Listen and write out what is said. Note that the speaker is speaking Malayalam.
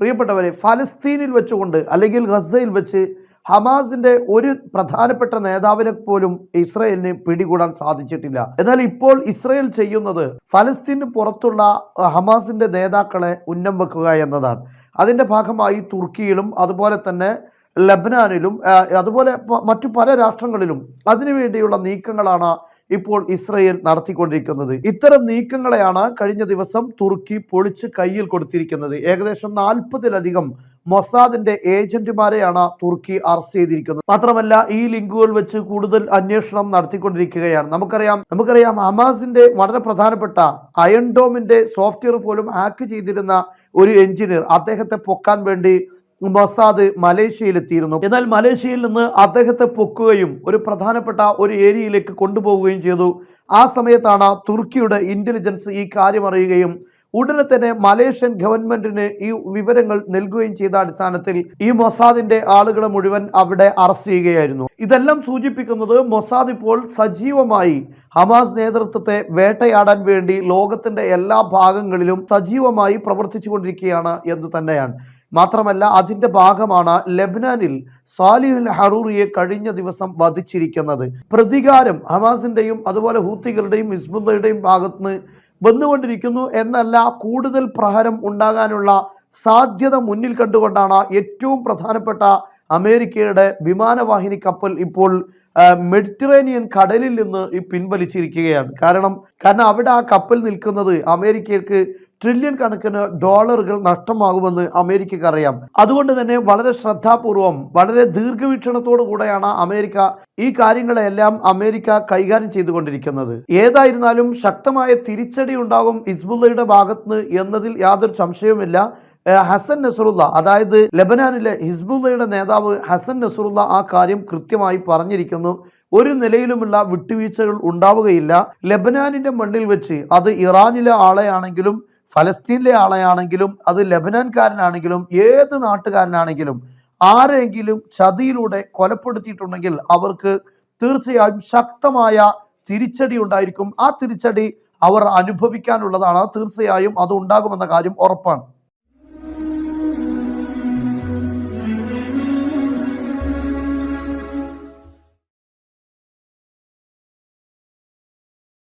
പ്രിയപ്പെട്ടവരെ, ഫലസ്തീനിൽ വെച്ചുകൊണ്ട് അല്ലെങ്കിൽ ഗസയിൽ വെച്ച് ഹമാസിന്റെ ഒരു പ്രധാനപ്പെട്ട നേതാവിനെ പോലും ഇസ്രയേലിന് പിടികൂടാൻ സാധിച്ചിട്ടില്ല. എന്നാൽ ഇപ്പോൾ ഇസ്രയേൽ ചെയ്യുന്നത് ഫലസ്തീന് പുറത്തുള്ള ഹമാസിന്റെ നേതാക്കളെ ഉന്നം വെക്കുക എന്നതാണ്. അതിന്റെ ഭാഗമായി തുർക്കിയിലും അതുപോലെ തന്നെ ലബനാനിലും അതുപോലെ മറ്റു പല രാഷ്ട്രങ്ങളിലും അതിനുവേണ്ടിയുള്ള നീക്കങ്ങളാണ് ഇപ്പോൾ ഇസ്രയേൽ നടത്തിക്കൊണ്ടിരിക്കുന്നത്. ഇത്തരം നീക്കങ്ങളെയാണ് കഴിഞ്ഞ ദിവസം തുർക്കി പൊളിച്ച് കയ്യിൽ കൊടുത്തിരിക്കുന്നത്. ഏകദേശം 40-ലധികം മൊസാദിന്റെ ഏജന്റുമാരെയാണ് തുർക്കി അറസ്റ്റ് ചെയ്തിരിക്കുന്നത്. മാത്രമല്ല ഈ ലിങ്കുകൾ വെച്ച് കൂടുതൽ അന്വേഷണം നടത്തിക്കൊണ്ടിരിക്കുകയാണ്. നമുക്കറിയാം ഹമാസിന്റെ വളരെ പ്രധാനപ്പെട്ട അയൺ ഡോമിന്റെ സോഫ്റ്റ്വെയർ പോലും ഹാക്ക് ചെയ്തിരുന്ന ഒരു എഞ്ചിനീയർ, അദ്ദേഹത്തെ പൊക്കാൻ വേണ്ടി മൊസാദ് മലേഷ്യയിലെത്തിയിരുന്നു. എന്നാൽ മലേഷ്യയിൽ നിന്ന് അദ്ദേഹത്തെ പൊക്കുകയും ഒരു പ്രധാനപ്പെട്ട ഒരു ഏരിയയിലേക്ക് കൊണ്ടുപോവുകയും ചെയ്തു. ആ സമയത്താണ് തുർക്കിയുടെ ഇന്റലിജൻസ് ഈ കാര്യം അറിയുകയും ഉടനെ തന്നെ മലേഷ്യൻ ഗവൺമെന്റിന് ഈ വിവരങ്ങൾ നൽകുകയും ചെയ്ത അടിസ്ഥാനത്തിൽ ഈ മൊസാദിന്റെ ആളുകളെ മുഴുവൻ അവിടെ അറസ്റ്റ് ചെയ്യുകയായിരുന്നു. ഇതെല്ലാം സൂചിപ്പിക്കുന്നത് മൊസാദ് ഇപ്പോൾ സജീവമായി ഹമാസ് നേതൃത്വത്തെ വേട്ടയാടാൻ വേണ്ടി ലോകത്തിന്റെ എല്ലാ ഭാഗങ്ങളിലും സജീവമായി പ്രവർത്തിച്ചു കൊണ്ടിരിക്കുകയാണ് എന്ന് തന്നെയാണ്. മാത്രമല്ല അതിന്റെ ഭാഗമാണ് ലബനാനിൽ സാലിഹുൽ ഹറൂറിയെ കഴിഞ്ഞ ദിവസം വധിച്ചിരിക്കുന്നത്. പ്രതികാരം ഹമാസിന്റെയും അതുപോലെ ഹൂത്തികളുടെയും ഹിസ്ബുള്ളയുടെയും ഭാഗത്തുനിന്ന് വന്നുകൊണ്ടിരിക്കുന്നു എന്നല്ല, കൂടുതൽ പ്രഹരം ഉണ്ടാകാനുള്ള സാധ്യത മുന്നിൽ കണ്ടുകൊണ്ടാണ് ഏറ്റവും പ്രധാനപ്പെട്ട അമേരിക്കയുടെ വിമാനവാഹിനി കപ്പൽ ഇപ്പോൾ മെഡിറ്ററേനിയൻ കടലിൽ നിന്ന് പിൻവലിച്ചിരിക്കുകയാണ്. കാരണം അവിടെ ആ കപ്പൽ നിൽക്കുന്നത് അമേരിക്കയ്ക്ക് ട്രില്യൺ കണക്കിന് ഡോളറുകൾ നഷ്ടമാകുമെന്ന് അമേരിക്കക്ക് അറിയാം. അതുകൊണ്ട് തന്നെ വളരെ ശ്രദ്ധാപൂർവം വളരെ ദീർഘവീക്ഷണത്തോടു കൂടെയാണ് അമേരിക്ക ഈ കാര്യങ്ങളെല്ലാം കൈകാര്യം ചെയ്തുകൊണ്ടിരിക്കുന്നത്. ഏതായിരുന്നാലും ശക്തമായ തിരിച്ചടി ഉണ്ടാകും ഹിസ്ബുള്ളയുടെ ഭാഗത്തുനിന്ന് എന്നതിൽ യാതൊരു സംശയവുമില്ല. ഹസൻ നസറുള്ള, അതായത് ലബനാനിലെ ഹിസ്ബുള്ളയുടെ നേതാവ് ഹസൻ നസറുള്ള ആ കാര്യം കൃത്യമായി പറഞ്ഞിരിക്കുന്നു. ഒരു നിലയിലുമുള്ള വിട്ടുവീഴ്ചകൾ ഉണ്ടാവുകയില്ല. ലബനാനിന്റെ മണ്ണിൽ വെച്ച് അത് ഇറാനിലെ ആളെയാണെങ്കിലും ഫലസ്തീനിലെ ആളെയാണെങ്കിലും അത് ലബനാൻകാരനാണെങ്കിലും ഏത് നാട്ടുകാരനാണെങ്കിലും ആരെങ്കിലും ചതിയിലൂടെ കൊലപ്പെടുത്തിയിട്ടുണ്ടെങ്കിൽ അവർക്ക് തീർച്ചയായും ശക്തമായ തിരിച്ചടി ഉണ്ടായിരിക്കും. ആ തിരിച്ചടി അവർ അനുഭവിക്കാനുള്ളതാണ്. തീർച്ചയായും അത് ഉണ്ടാകുമെന്ന കാര്യം ഉറപ്പാണ്.